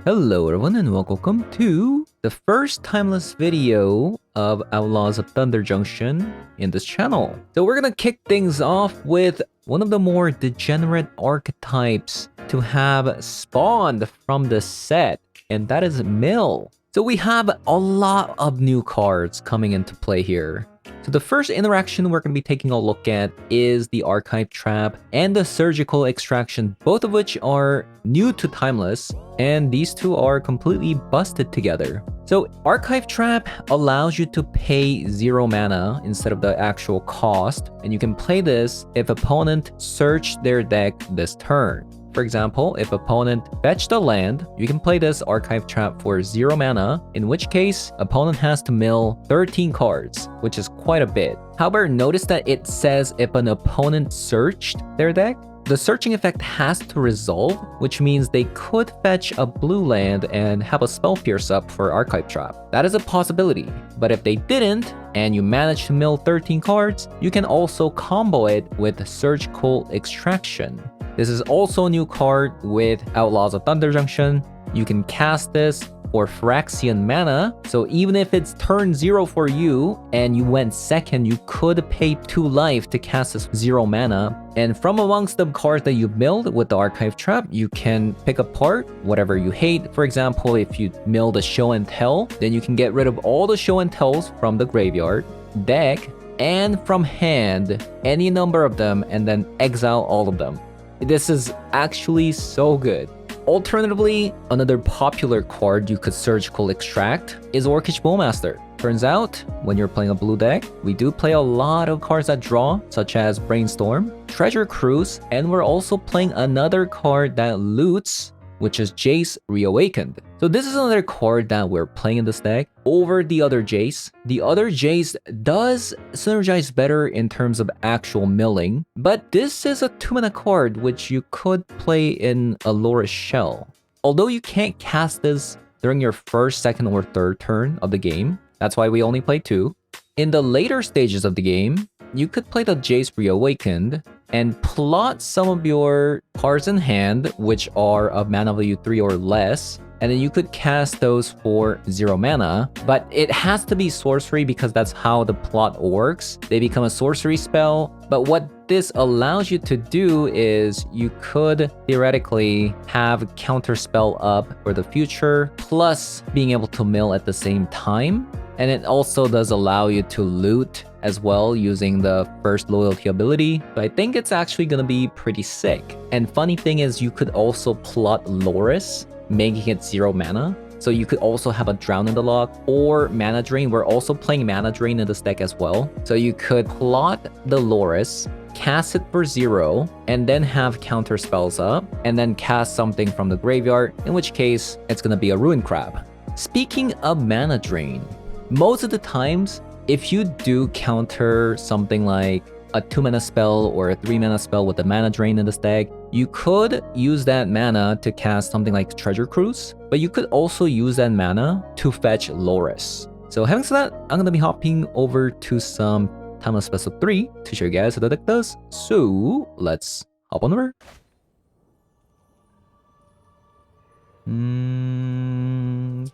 Hello everyone and welcome to the first timeless video of Outlaws of Thunder Junction in this channel. So we're gonna kick things off with one of the more degenerate archetypes to have spawned from the set, and that is Mill. So we have a lot of new cards coming into play here. So the first interaction we're going to be taking a look at is the Archive Trap and the Surgical Extraction, both of which are new to Timeless, and these two are completely busted together. So Archive Trap allows you to pay 0 mana instead of the actual cost, and you can play this if opponent searched their deck this turn. For example, if opponent fetched a land, you can play this Archive Trap for 0 mana, in which case, opponent has to mill 13 cards, which is quite a bit. However, notice that it says if an opponent searched their deck, the searching effect has to resolve, which means they could fetch a blue land and have a Spell Pierce up for Archive Trap. That is a possibility, but if they didn't, and you manage to mill 13 cards, you can also combo it with Surgical Extraction. This is also a new card with Outlaws of Thunder Junction. You can cast this for Phyrexian mana, so even if it's turn 0 for you and you went second, you could pay 2 life to cast this 0 mana. And from amongst the cards that you milled with the Archive Trap, you can pick apart whatever you hate. For example, if you mill the Show and Tell, then you can get rid of all the Show and Tells from the graveyard, deck, and from hand, any number of them, and then exile all of them. This is actually so good. Alternatively, another popular card you could Surgical Extract is Orcish Bowmaster. Turns out, when you're playing a blue deck, we do play a lot of cards that draw, such as Brainstorm, Treasure Cruise, and we're also playing another card that loots, which is Jace Reawakened. So this is another card that we're playing in this deck over the other Jace. The other Jace does synergize better in terms of actual milling, but this is a 2-mana card which you could play in a Loris Shell. Although you can't cast this during your first, second, or third turn of the game, that's why we only play 2. In the later stages of the game, you could play the Jace Reawakened and plot some of your cards in hand, which are of mana value 3 or less, and then you could cast those for 0 mana, but it has to be sorcery because that's how the plot works. They become a sorcery spell, but what this allows you to do is you could theoretically have counter spell up for the future, plus being able to mill at the same time. And it also does allow you to loot as well using the first loyalty ability. So I think it's actually going to be pretty sick. And funny thing is you could also plot Loris, making it 0 mana. So you could also have a Drown in the Lock or Mana Drain. We're also playing Mana Drain in this deck as well. So you could plot the Loris, cast it for 0, and then have counter spells up, and then cast something from the graveyard, in which case it's going to be a Ruin Crab. Speaking of Mana Drain, most of the times, if you do counter something like a 2-mana spell or a 3-mana spell with a Mana Drain in this deck, you could use that mana to cast something like Treasure Cruise, but you could also use that mana to fetch Loris. So having said that, I'm going to be hopping over to some Timeless Special 3 to show you guys how the deck does. So let's hop on over.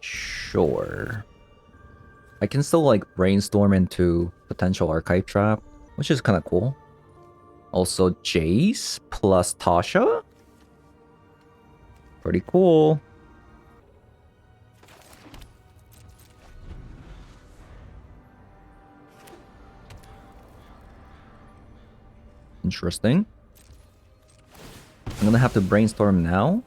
Sure. I can still like brainstorm into potential Archive Trap, which is kind of cool. Also Jace plus Tasha. Pretty cool. Interesting. I'm gonna have to brainstorm now.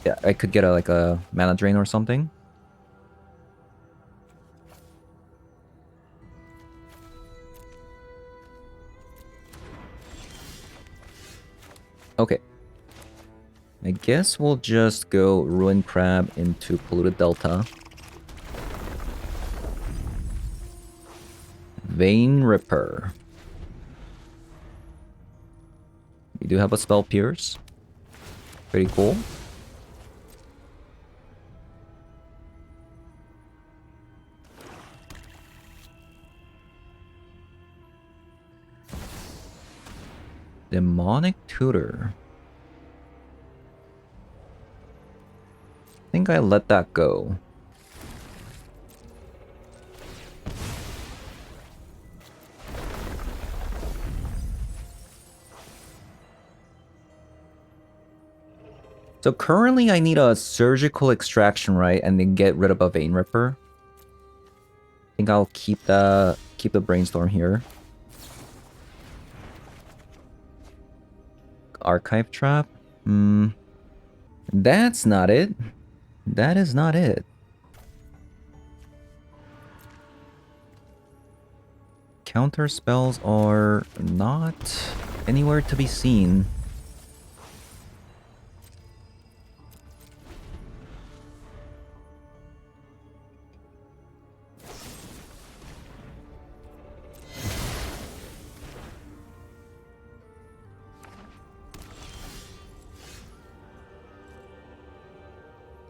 Yeah, I could get like a Mana Drain or something. Okay. I guess we'll just go Ruin Crab into Polluted Delta. Vein Ripper. We do have a Spell Pierce. Pretty cool. Demonic Tutor. think I let that go. So currently I need a surgical extraction, right? And then get rid of a vein ripper. I think I'll keep the brainstorm here. Archive trap? That's not it. That is not it. Counter spells are not anywhere to be seen.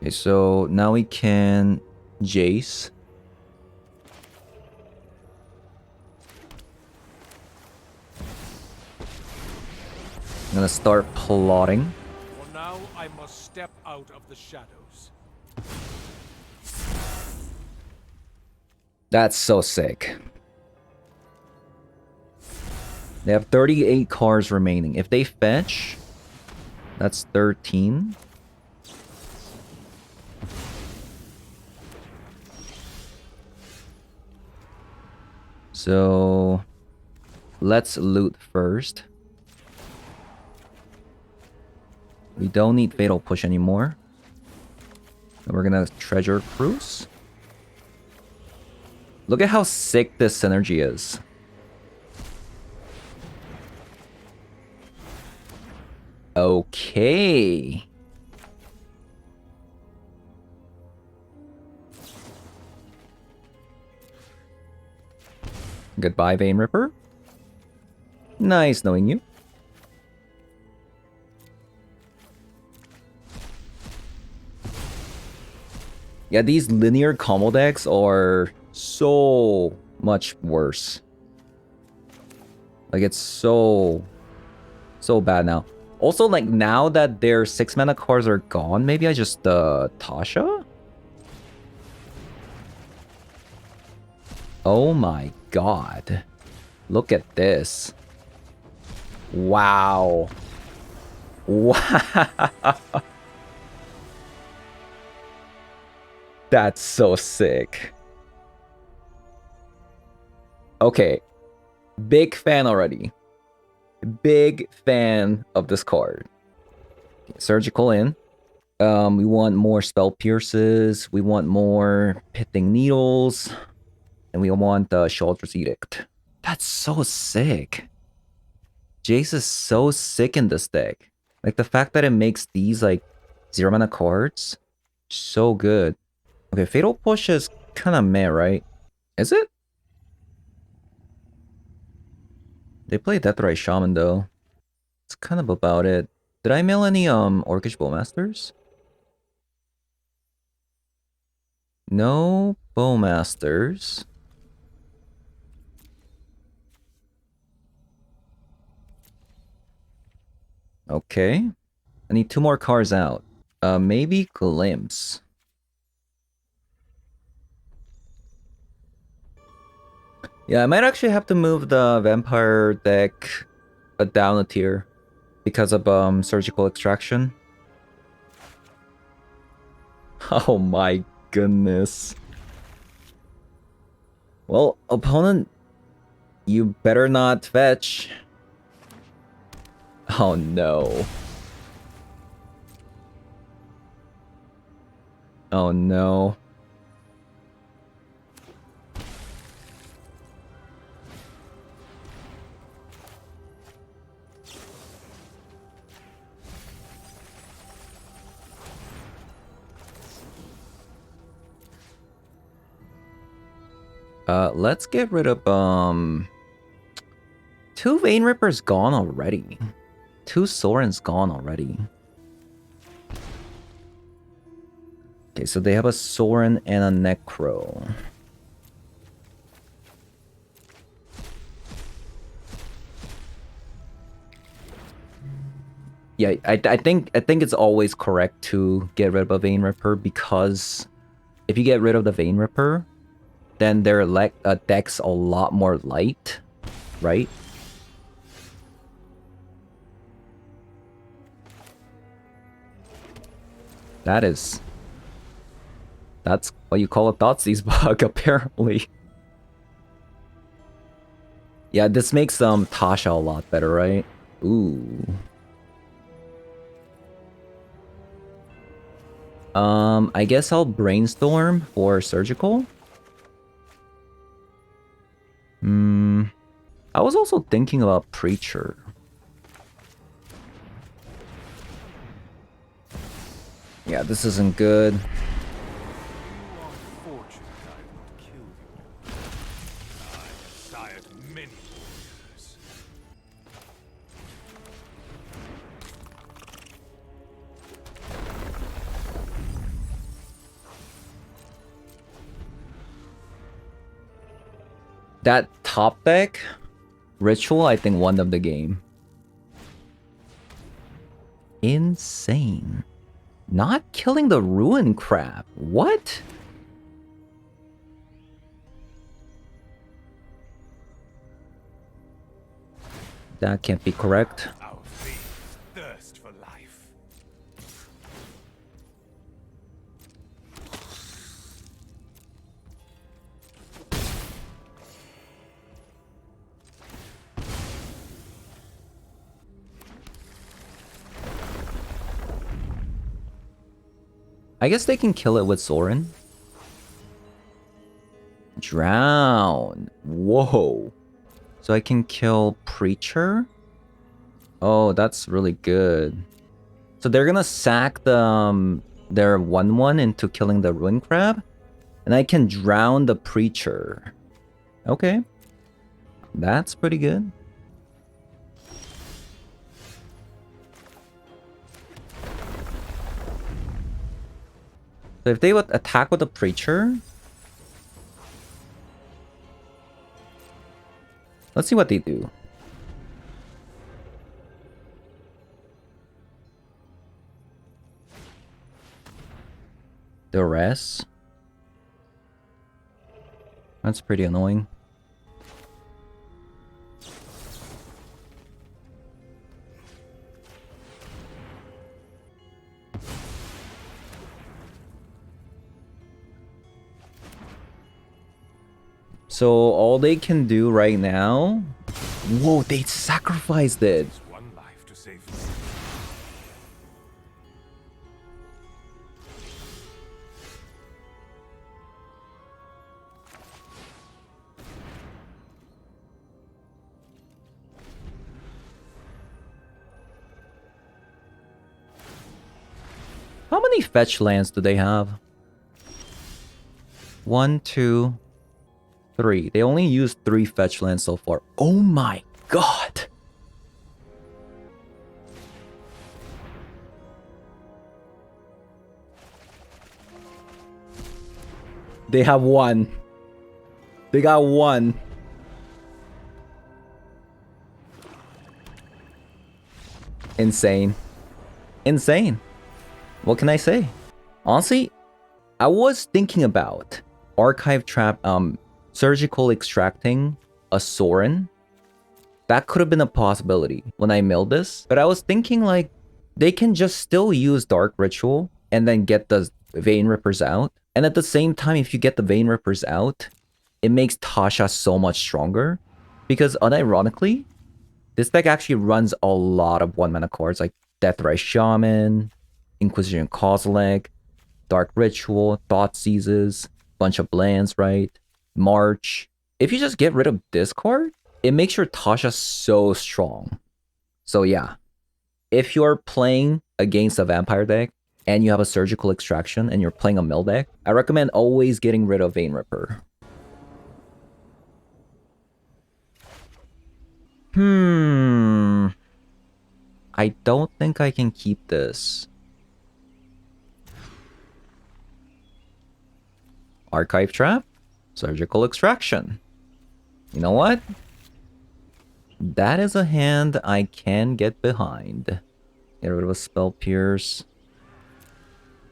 Okay, so now we can Jace. I'm gonna start plotting. For now, I must step out of the shadows. That's so sick. They have 38 cards remaining. If they fetch, that's 13. So let's loot first. We don't need Fatal Push anymore. And we're gonna Treasure Cruise. Look at how sick this synergy is. Okay. Goodbye, Vein Ripper. Nice knowing you. Yeah, these linear combo decks are so much worse. Like, it's so bad now. Also, like, now that their 6 mana cards are gone, maybe I just, Tasha? Oh my god. Look at this. Wow. Wow. That's so sick. Okay. Big fan already. Big fan of this card. Surgical in. We want more Spell Pierces. We want more Pitting Needles. And we want Shaldr's Edict. That's so sick. Jace is so sick in this deck. Like, the fact that it makes these, like, 0 mana cards, so good. Okay, Fatal Push is kind of meh, right? Is it? They play Deathray Shaman, though. It's kind of about it. Did I mail any, Orcish Bowmasters? No Bowmasters. Okay. I need 2 more cards out. Maybe Glimpse. Yeah, I might actually have to move the Vampire deck down a tier because of Surgical Extraction. Oh my goodness. Well, opponent, you better not fetch. Oh no. Oh no. Let's get rid of 2 Vein Rippers gone already. 2 Sorens gone already. Okay, so they have a Soren and a Necro. Yeah, I think it's always correct to get rid of a Vein Ripper, because if you get rid of the Vein Ripper, then their deck's a lot more light, right? That's what you call a Thoughtseize bug, apparently. Yeah, this makes Tasha a lot better, right? Ooh. I guess I'll brainstorm for surgical. I was also thinking about Preacher. Yeah, this isn't good. Unfortunate I would kill you. I desired many warriors. That top deck, Ritual, I think won them the game. Insane. Not killing the Ruin Crab. What? That can't be correct. Our fiends thirst for life. I guess they can kill it with Sorin. Drown. Whoa. So I can kill Preacher? Oh, that's really good. So they're gonna sack the their 1/1 into killing the Ruin Crab, and I can drown the Preacher. Okay. That's pretty good. So if they would attack with the Preacher, let's see what they do. The rest. That's pretty annoying. So all they can do right now... Whoa, they sacrificed it! It's one life to save. How many fetch lands do they have? 1, 2, 3. They only used 3 fetch lands so far. Oh my god! They have 1. They got 1. Insane. Insane. What can I say? Honestly, I was thinking about Archive Trap, surgical extracting a Sorin. That could have been a possibility when I milled this. But I was thinking like, they can just still use Dark Ritual and then get the Vein Rippers out. And at the same time, if you get the Vein Rippers out, it makes Tasha so much stronger. Because unironically, this deck actually runs a lot of 1-mana cards like Deathrise Shaman, Inquisition Kozilek, Dark Ritual, Thoughtseizes, bunch of lands, right? March. If you just get rid of this card, it makes your Tasha so strong. So yeah, if you're playing against a vampire deck and you have a surgical extraction and you're playing a mill deck, I recommend always getting rid of Vein Ripper. I don't think I can keep this. Archive Trap, Surgical Extraction. You know what? That is a hand I can get behind. Get rid of a Spell Pierce.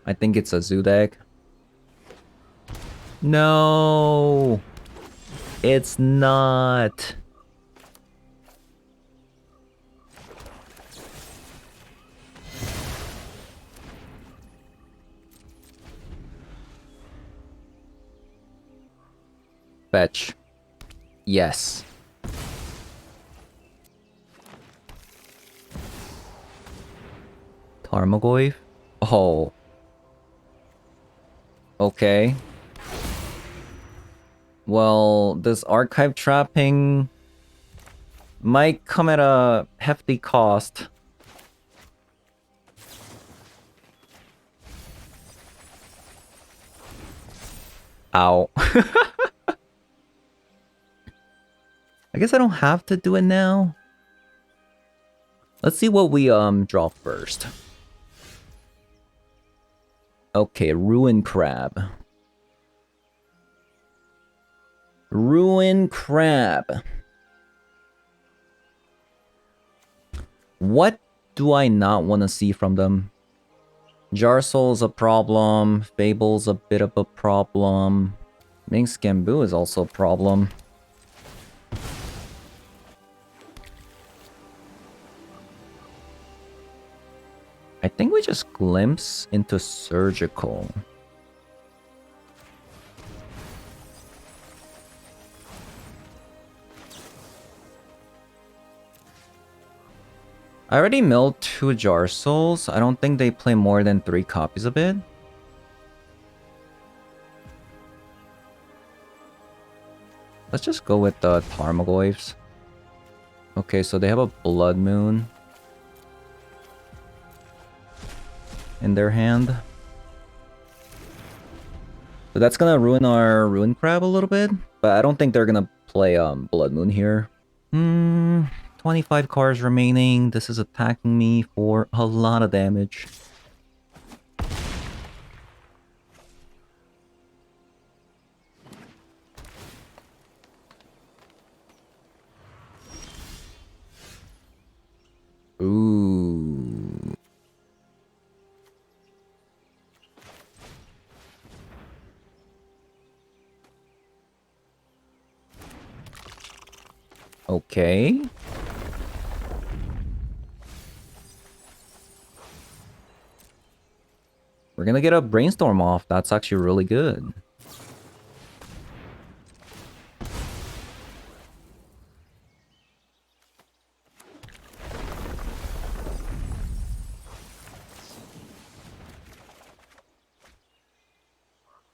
I think it's a zoo deck. No! It's not! Fetch. Yes. Tarmogoyf? Oh. Okay. Well, this archive trapping might come at a hefty cost. Ow. I guess I don't have to do it now. Let's see what we draw first. Okay, Ruin Crab. Ruin Crab. What do I not want to see from them? Jarsoul's a problem. Fable's a bit of a problem. Minx Gamboo is also a problem. I think we just glimpse into Surgical. I already milled 2 Jarsouls. I don't think they play more than 3 copies of it. Let's just go with the Tarmogoyfs. Okay, so they have a Blood Moon in their hand. So that's gonna ruin our Ruin Crab a little bit, but I don't think they're gonna play Blood Moon here. 25 cards remaining. This is attacking me for a lot of damage. Ooh. Okay. We're gonna get a Brainstorm off. That's actually really good.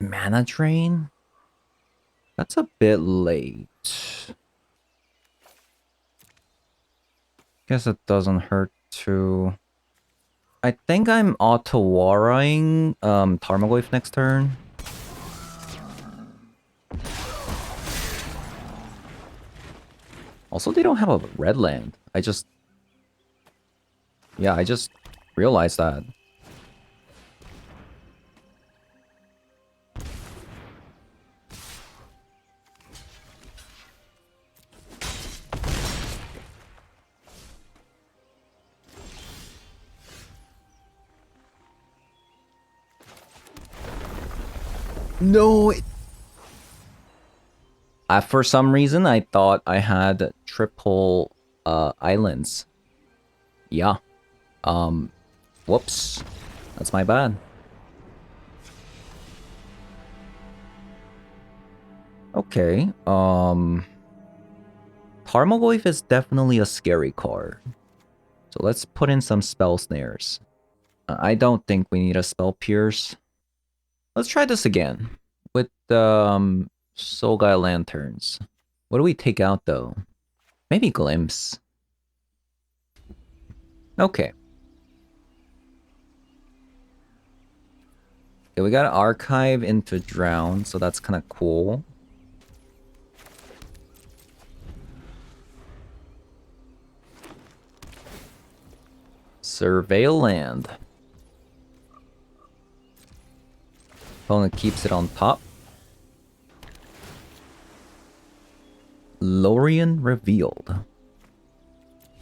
Mana Drain? That's a bit late. Guess it doesn't hurt to... I think I'm auto-warring Tarmogoyf next turn. Also, they don't have a red land. I just realized that. No! For some reason, I thought I had triple islands. Yeah. Whoops. That's my bad. Okay. Tarmogoyf is definitely a scary card. So let's put in some spell snares. I don't think we need a spell pierce. Let's try this again with Sogai Lanterns. What do we take out though? Maybe Glimpse. Okay. Okay, we got Archive into Drown, so that's kind of cool. Surveil land. Opponent keeps it on top. Lorien revealed.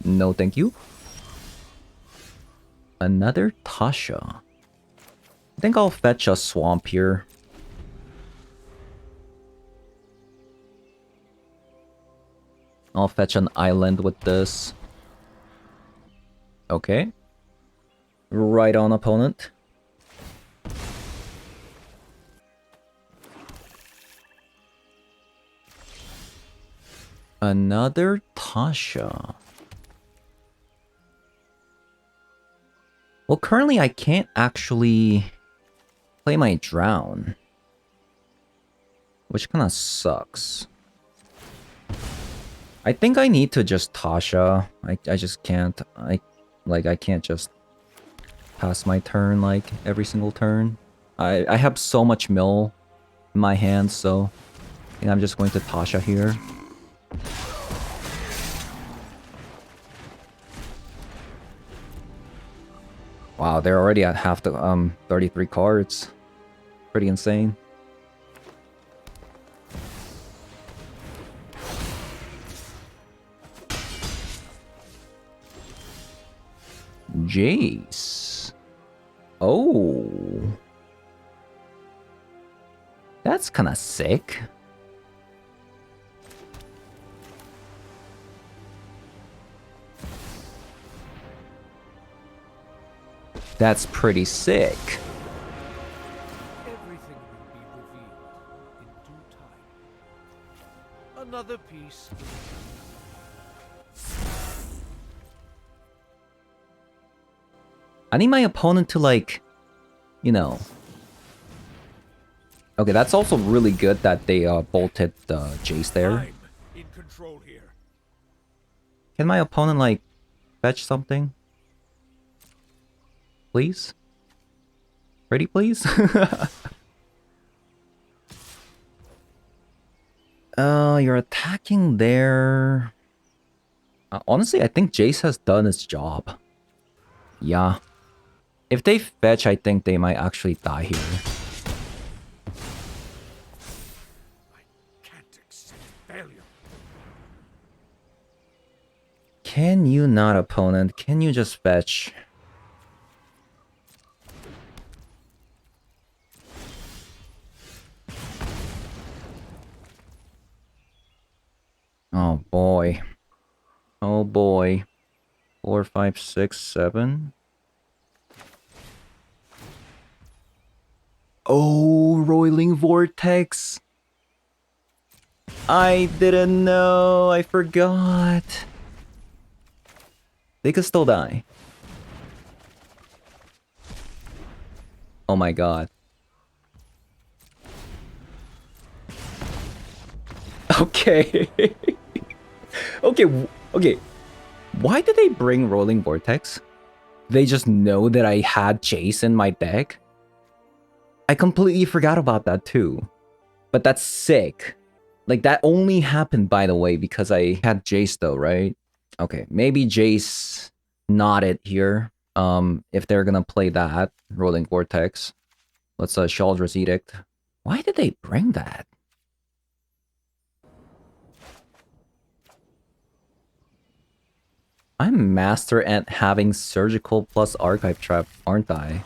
No, thank you. Another Tasha. I think I'll fetch a swamp here. I'll fetch an island with this. Okay. Right on, opponent. Another Tasha. Well, currently I can't actually play my Drown, which kind of sucks. I think I need to just Tasha. I just can't. I can't just pass my turn like every single turn. I have so much mill in my hands, so I think I'm just going to Tasha here. Wow, they're already at half the 33 cards. Pretty insane. Jace. Oh. That's kind of sick. That's pretty sick. Everything will be revealed in due time. Another piece. I need my opponent to, like, you know... Okay, that's also really good that they bolted the Jace there. I'm in control here. Can my opponent, like, fetch something? Please? Pretty please? You're attacking there. Honestly, I think Jace has done his job. Yeah. If they fetch, I think they might actually die here. I can't accept failure. Can you not, opponent? Can you just fetch? Oh boy. Oh boy. 4, 5, 6, 7. Oh, Roiling Vortex. I didn't know. I forgot. They could still die. Oh my god. Okay. Okay. Why did they bring Rolling Vortex? They just know that I had Jace in my deck? I completely forgot about that too. But that's sick. Like, that only happened, by the way, because I had Jace though, right? Okay, maybe Jace nodded here. If they're gonna play that, Rolling Vortex. Let's Shaldra's Edict. Why did they bring that? I'm master at having surgical plus archive trap, aren't I?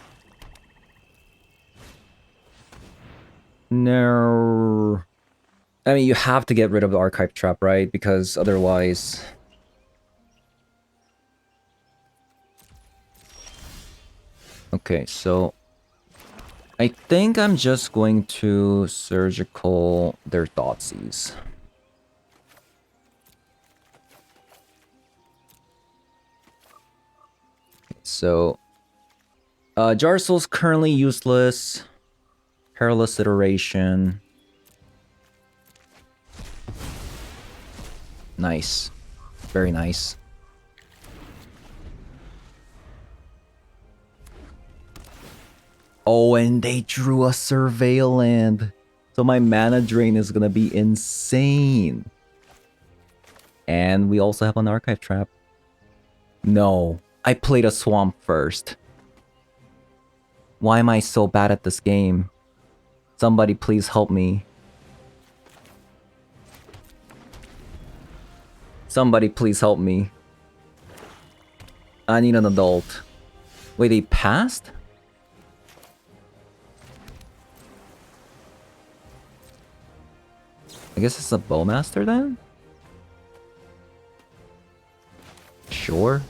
No. I mean, you have to get rid of the archive trap, right? Because otherwise... Okay, so... I think I'm just going to surgical their Thoughtseize. So, Jarsoul's currently useless. Perilous Iteration. Nice. Very nice. Oh, and they drew a Surveillant. So my mana drain is gonna be insane. And we also have an Archive Trap. No. I played a Swamp first. Why am I so bad at this game? Somebody please help me. Somebody please help me. I need an adult. Wait, they passed? I guess it's a Bowmaster then? Sure.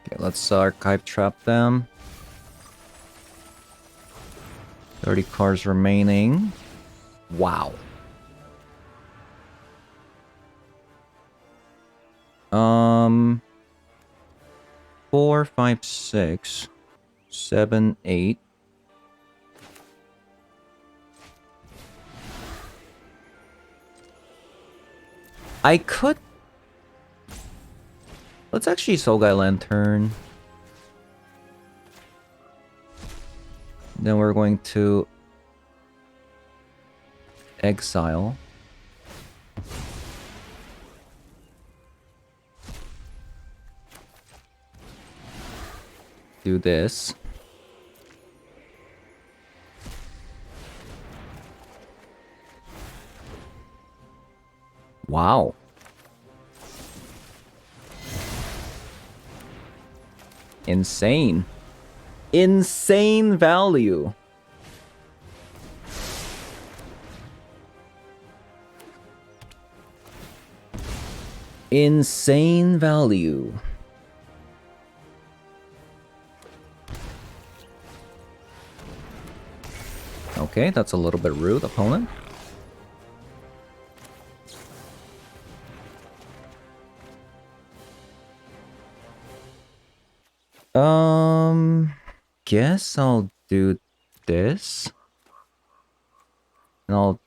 Okay, let's archive trap them. 30 cards remaining. Wow. 4, 5, 6, 7, 8. I could... Let's actually Soul Guy Lantern. Then we're going to exile. Do this. Wow. Insane. Insane value. Insane value. Okay, that's a little bit rude, opponent. Guess I'll do this. And I'll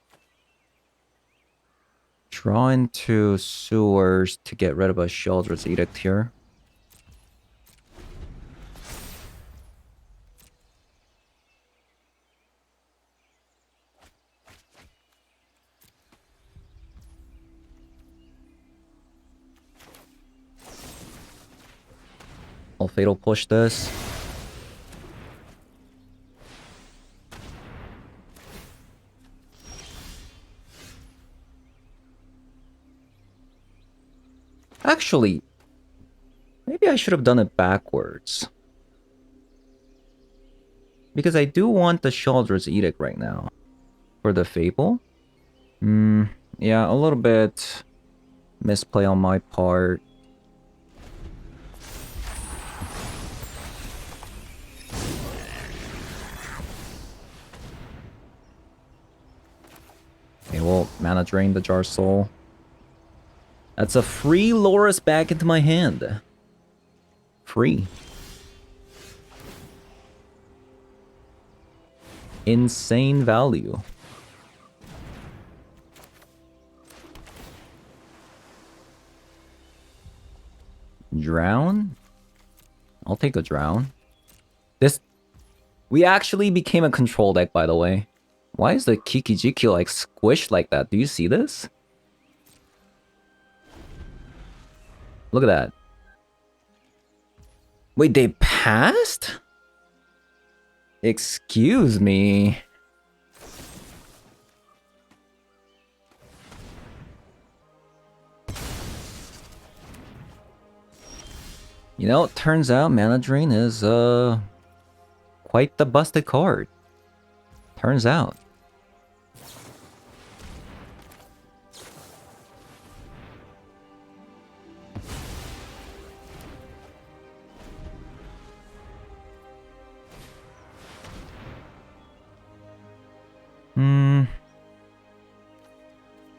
draw into sewers to get rid of a Sheoldred's Edict here. I'll Fatal Push this. Actually, maybe I should have done it backwards. Because I do want the Sheoldred's Edict right now. For the Fable. Yeah, a little bit misplay on my part. Okay, well, mana drain the Jar Soul. That's a free Loris back into my hand. Free. Insane value. Drown? I'll take a drown. This... We actually became a control deck, by the way. Why is the Kikijiki like squished like that? Do you see this? Look at that. Wait, they passed? Excuse me. You know, it turns out Mana Drain is quite the busted card. Turns out.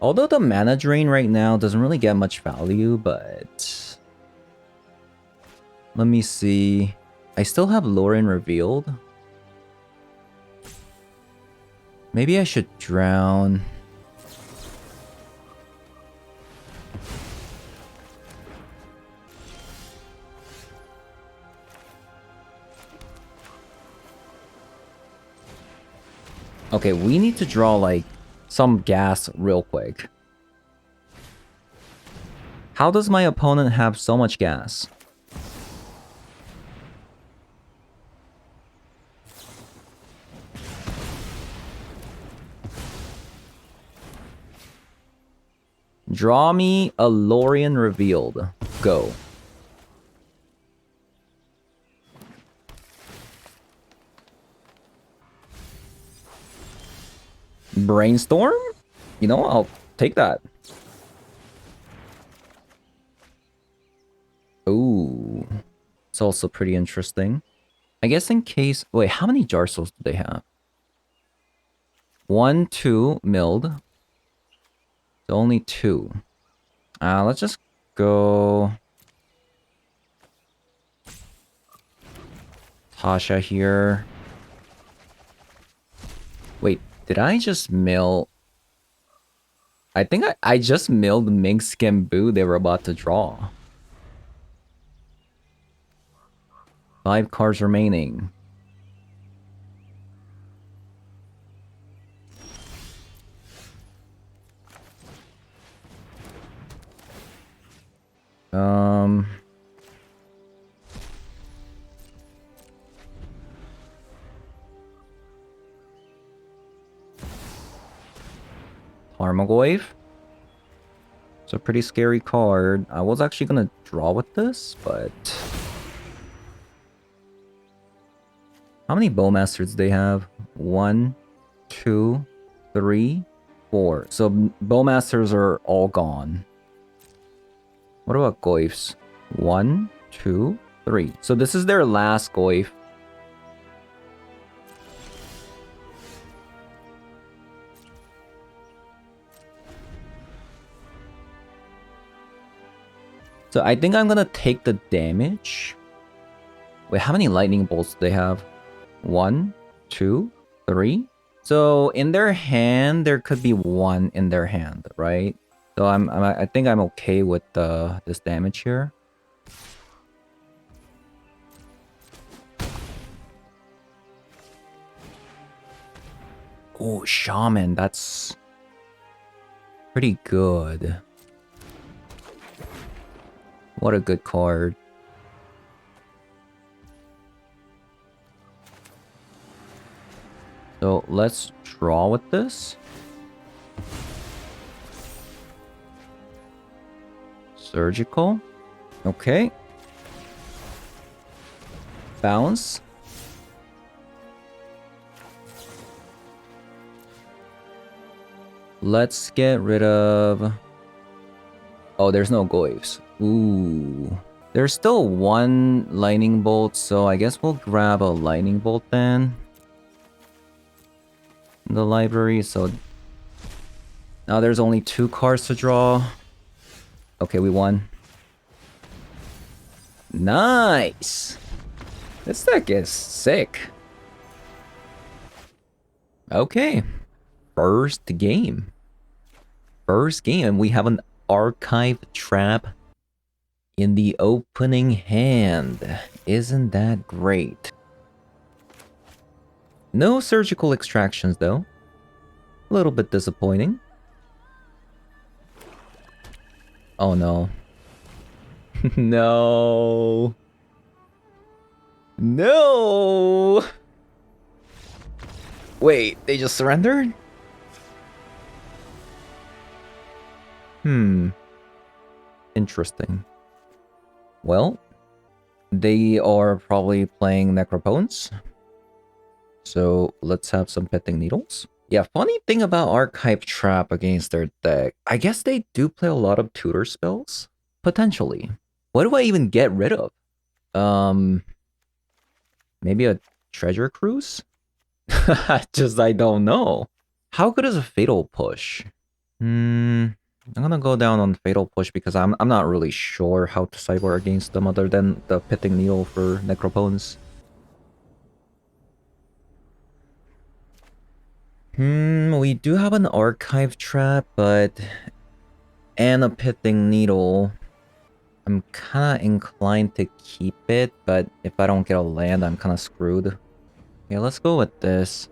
Although the Mana Drain right now doesn't really get much value, but... Let me see. I still have Lauren revealed. Maybe I should drown. Okay, we need to draw like some gas real quick. How does my opponent have so much gas? Draw me a Lorien Revealed. Go. Brainstorm? You know, I'll take that. Ooh. It's also pretty interesting. I guess in case... Wait, how many Jar Souls do they have? 1, 2, milled. So only 2. Let's just go... Tasha here. Wait, did I just mill... I think I just milled Mink Skin Boo they were about to draw. 5 cards remaining. Tarmogoyf. It's a pretty scary card. I was actually gonna draw with this, but... How many Bowmasters do they have? 1, 2, 3, 4. So Bowmasters are all gone. What about Goyfs? 1, 2, 3. So this is their last Goyf. So I think I'm gonna take the damage. Wait, how many lightning bolts do they have? 1, 2, 3. So in their hand, there could be 1 in their hand, right? So I think I'm okay with this damage here. Oh, Shaman, that's pretty good. What a good card. So let's draw with this. Surgical. Okay. Bounce. Let's get rid of... Oh, there's no Goyfs. Ooh. There's still 1 lightning bolt, so I guess we'll grab a lightning bolt then. In the library, so... Now there's only 2 cards to draw. Okay, we won. Nice! This deck is sick. Okay. First game. First game, and we have an Archive Trap in the opening hand. Isn't that great? No surgical extractions, though. A little bit disappointing. Oh, no. No. No! Wait, they just surrendered? Interesting. Well, they are probably playing Necropons. So let's have some Pitting Needles. Yeah, funny thing about Archive Trap against their deck. I guess they do play a lot of tutor spells. Potentially. What do I even get rid of? Maybe a Treasure Cruise? I don't know. How good is a Fatal Push? I'm gonna go down on Fatal Push because I'm not really sure how to sideboard against them other than the Pitting Needle for Necropons. We do have an Archive Trap, but... And a Pitting Needle. I'm kinda inclined to keep it, but if I don't get a land, I'm kinda screwed. Yeah, let's go with this.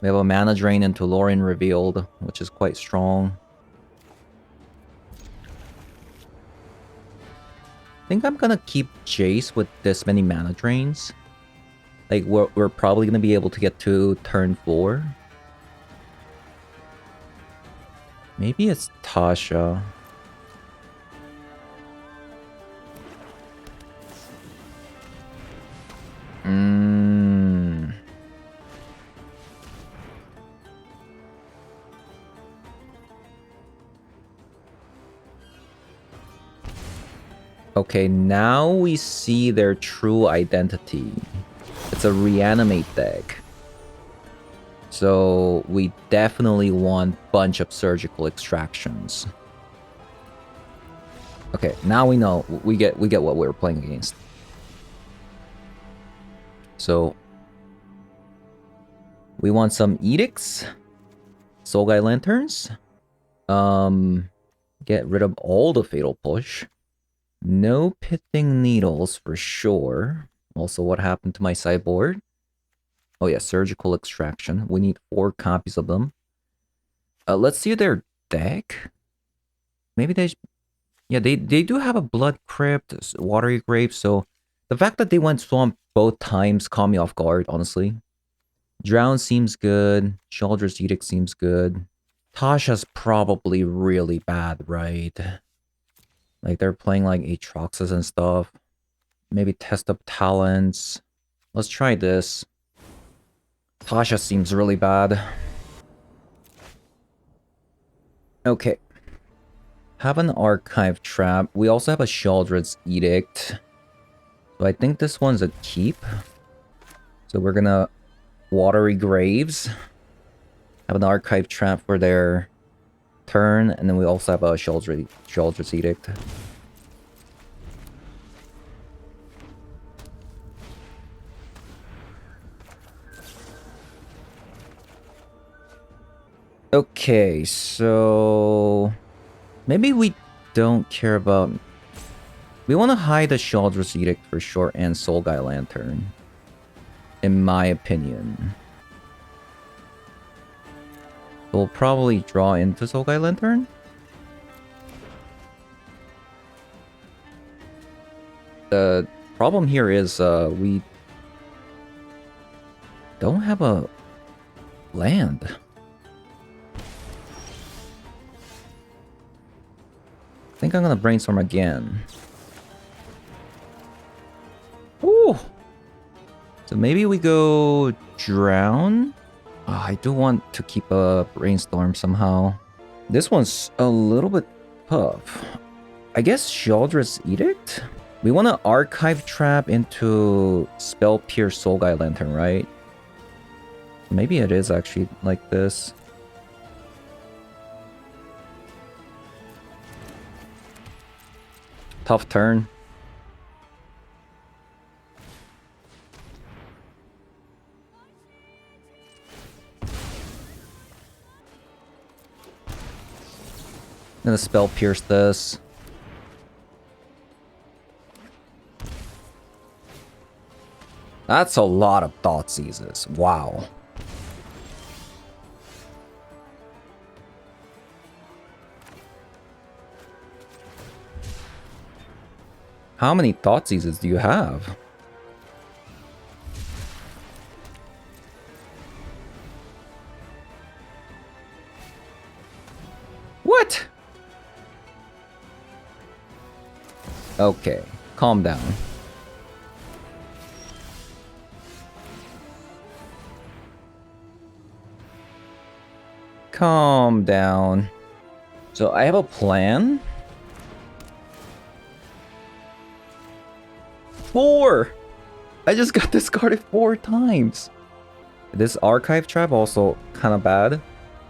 We have a mana drain into Lorien Revealed, which is quite strong. I think I'm gonna keep Jace with this many mana drains. Like, we're probably gonna be able to get to turn 4. Maybe it's Tasha. Okay, now we see their true identity. It's a reanimate deck. So we definitely want bunch of surgical extractions. Okay, now we know we get what we're playing against. So we want some edicts, Soul Guy Lanterns. Get rid of all the Fatal Push. No Pithing Needles for sure. Also, what happened to my sideboard? Oh yeah, Surgical Extraction. We need 4 copies of them. Let's see their deck. Maybe they... Yeah, they do have a Blood Crypt, Watery Grave, so... The fact that they went Swamp both times caught me off guard, honestly. Drown seems good. Sheoldred's Edict seems good. Tasha's probably really bad, right? Like, they're playing, like, Aatroxes and stuff. Maybe test up talents. Let's try this. Tasha seems really bad. Okay. Have an Archive Trap. We also have a Sheoldred's Edict. So I think this one's a keep. So we're gonna Watery Graves. Have an Archive Trap for their turn, and then we also have a Sheoldred's Edict. Okay, so maybe we don't care about... We want to hide the Sheoldred's Edict for sure and Soul Guy Lantern, in my opinion. We'll probably draw into Soul Guy Lantern. The problem here is we don't have a land. I think I'm gonna brainstorm again. Ooh! So maybe we go Drown? I do want to keep a Brainstorm somehow. This one's a little bit tough. I guess Sheoldred's Edict? We want to Archive Trap into Spell Pierce Soul Guy Lantern, right? Maybe it is actually like this. Tough turn. I'm gonna Spell Pierce this. That's a lot of Thoughtseizes. Wow. How many Thoughtseizes do you have? What? Okay, calm down. Calm down. So I have a plan. 4! I just got discarded 4 times. This Archive Trap also kind of bad.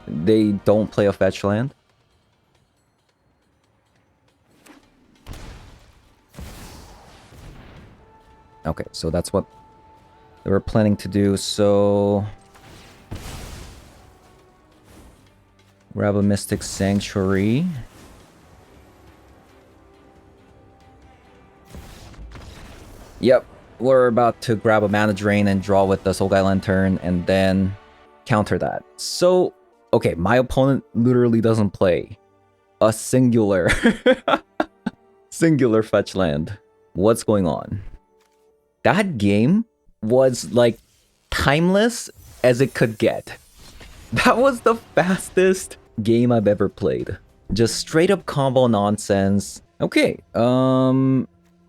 They don't play a fetch land. Okay, so that's what they were planning to do. So grab a Mystic Sanctuary. Yep, we're about to grab a Mana Drain and draw with the Soul Guy Lantern, and then counter that. So, okay, my opponent literally doesn't play a singular singular fetch land. What's going on? That game was like timeless as it could get. That was the fastest game I've ever played. Just straight up combo nonsense. Okay,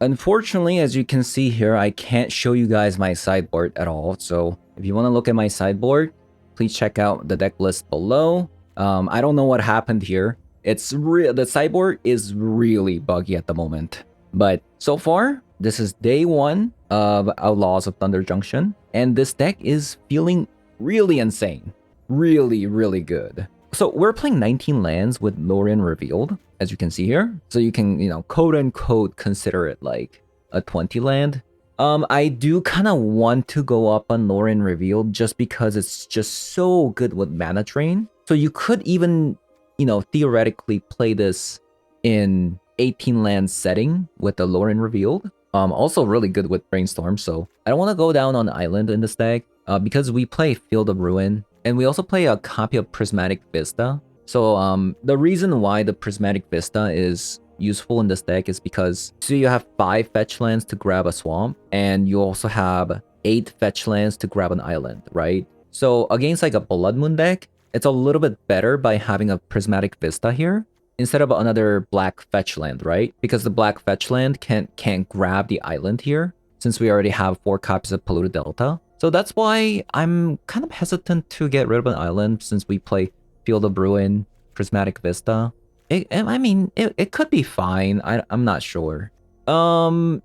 unfortunately, as you can see here, I can't show you guys my sideboard at all. So if you want to look at my sideboard, please check out the deck list below. I don't know what happened here. The sideboard is really buggy at the moment. But so far, this is day 1 of Outlaws of Thunder Junction, and this deck is feeling really insane. Really, really good. So we're playing 19 lands with Lorien Revealed, as you can see here. So you can, you know, quote unquote consider it like a 20 land. I do kind of want to go up on Lorien Revealed just because it's just so good with mana drain. So you could even, you know, theoretically play this in 18 land setting with the Lorien Revealed. Also really good with Brainstorm. So I don't want to go down on Island in this deck because we play Field of Ruin. And we also play a copy of Prismatic Vista. So the reason why the Prismatic Vista is useful in this deck is because so you have 5 fetch lands to grab a swamp, and you also have 8 fetch lands to grab an island, right? So against like a Blood Moon deck, it's a little bit better by having a Prismatic Vista here instead of another black fetch land, right? Because the black fetch land can't grab the island here since we already have 4 copies of Polluted Delta. So that's why I'm kind of hesitant to get rid of an island since we play Field of Ruin, Prismatic Vista. I mean, it could be fine. I'm not sure. Archive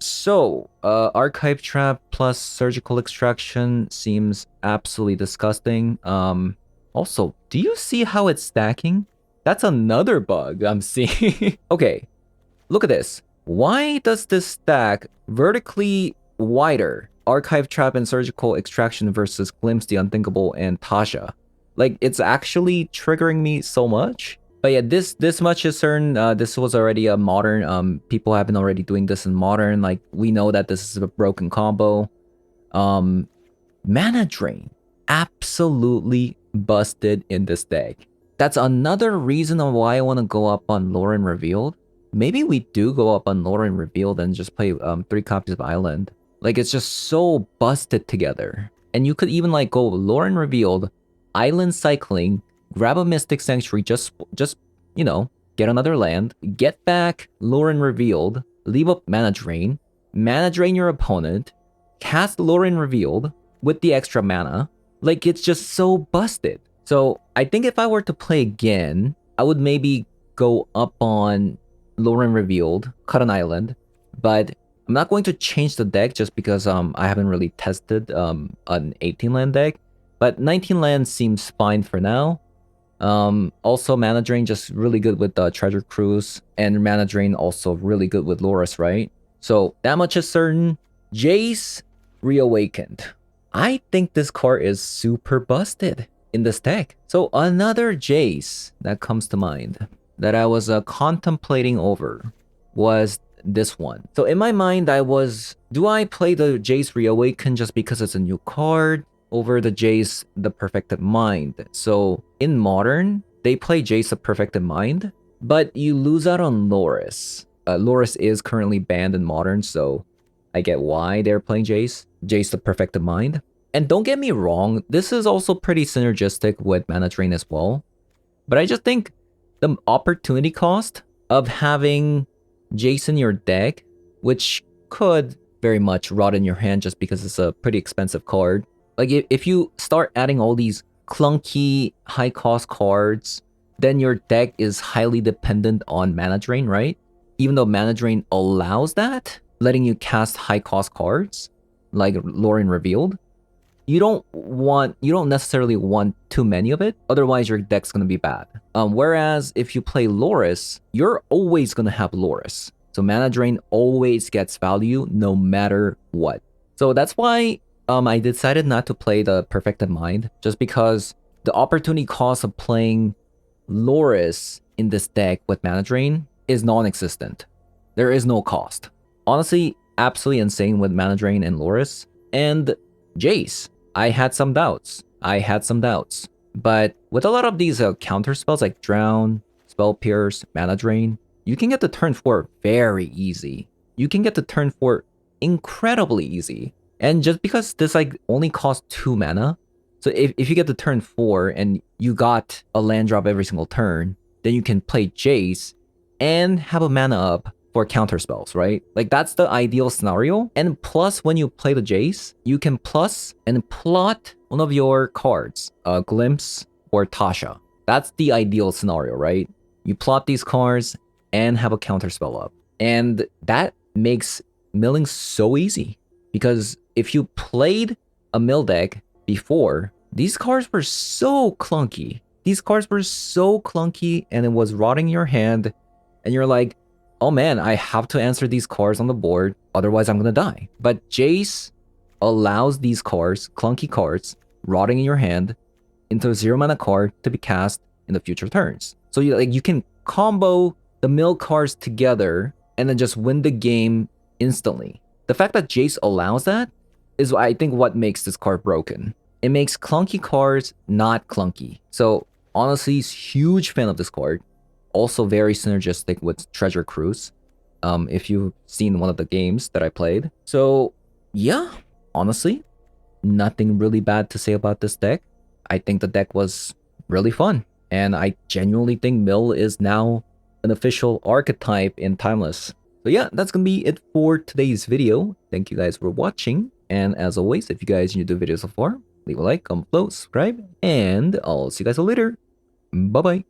Trap plus Surgical Extraction seems absolutely disgusting. Also, do you see how it's stacking? That's another bug I'm seeing. Okay, look at this. Why does this stack vertically wider? Archive Trap and Surgical Extraction versus Glimpse the Unthinkable and Tasha. Like, it's actually triggering me so much. But yeah, this much is certain. This was already a modern. People have been already doing this in modern. Like, we know that this is a broken combo. Mana drain. Absolutely busted in this deck. That's another reason why I want to go up on Lorien Revealed. Maybe we do go up on Lorien Revealed and just play 3 copies of Island. Like, it's just so busted together. And you could even like go Lorien Revealed, Island Cycling, grab a Mystic Sanctuary, just you know, get another land, get back Lorien Revealed, leave up Mana Drain your opponent, cast Lorien Revealed with the extra mana. Like, it's just so busted. So I think if I were to play again, I would maybe go up on Lorien Revealed, cut an island, but I'm not going to change the deck just because I haven't really tested an 18 land deck, but 19 land seems fine for now. Also Mana Drain just really good with Treasure Cruise, and Mana Drain also really good with Loris, right? So that much is certain. Jace Reawakened. I think this card is super busted in this deck. So another Jace that comes to mind that I was contemplating over was this one. So in my mind, do I play the Jace Reawaken just because it's a new card over the Jace the Perfected Mind? So in Modern, they play Jace the Perfected Mind, but you lose out on Loris. Loris is currently banned in Modern, so I get why they're playing Jace the Perfected Mind. And don't get me wrong, this is also pretty synergistic with Mana Drain as well. But I just think the opportunity cost of having Jace in your deck, which could very much rot in your hand just because it's a pretty expensive card. Like, if you start adding all these clunky, high-cost cards, then your deck is highly dependent on Mana Drain, right? Even though Mana Drain allows letting you cast high-cost cards, like Lorien Revealed, you don't necessarily want too many of it, otherwise your deck's gonna be bad. Whereas if you play Loris, you're always gonna have Loris. So Mana Drain always gets value no matter what. So that's why I decided not to play the Perfected Mind, just because the opportunity cost of playing Loris in this deck with Mana Drain is non-existent. There is no cost. Honestly, absolutely insane with Mana Drain and Loris. And Jace, I had some doubts. I had some doubts. But with a lot of these counter spells like Drown, Spell Pierce, Mana Drain, you can get to turn 4 very easy. You can get to turn 4 incredibly easy. And just because this like only costs 2 mana, so if you get to turn 4 and you got a land drop every single turn, then you can play Jace and have a mana up for counter spells, right? Like that's the ideal scenario. And plus when you play the Jace, you can plus and plot one of your cards, Glimpse or Tasha. That's the ideal scenario, right? You plot these cards and have a counter spell up. And that makes milling so easy. Because if you played a mill deck before, these cards were so clunky. These cards were so clunky and it was rotting your hand. And you're like, oh man, I have to answer these cards on the board, otherwise I'm gonna die. But Jace allows these cards, clunky cards, rotting in your hand, into a 0 mana card to be cast in the future turns. So you can combo the mill cards together and then just win the game instantly. The fact that Jace allows that is, I think, what makes this card broken. It makes clunky cards not clunky. So honestly, huge fan of this card. Also very synergistic with Treasure Cruise, if you've seen one of the games that I played. So yeah, honestly, nothing really bad to say about this deck. I think the deck was really fun, and I genuinely think Mill is now an official archetype in Timeless. So yeah, that's gonna be it for today's video. Thank you guys for watching, and as always, if you guys enjoyed the video so far, leave a like, comment below, subscribe, and I'll see you guys all later. Bye bye.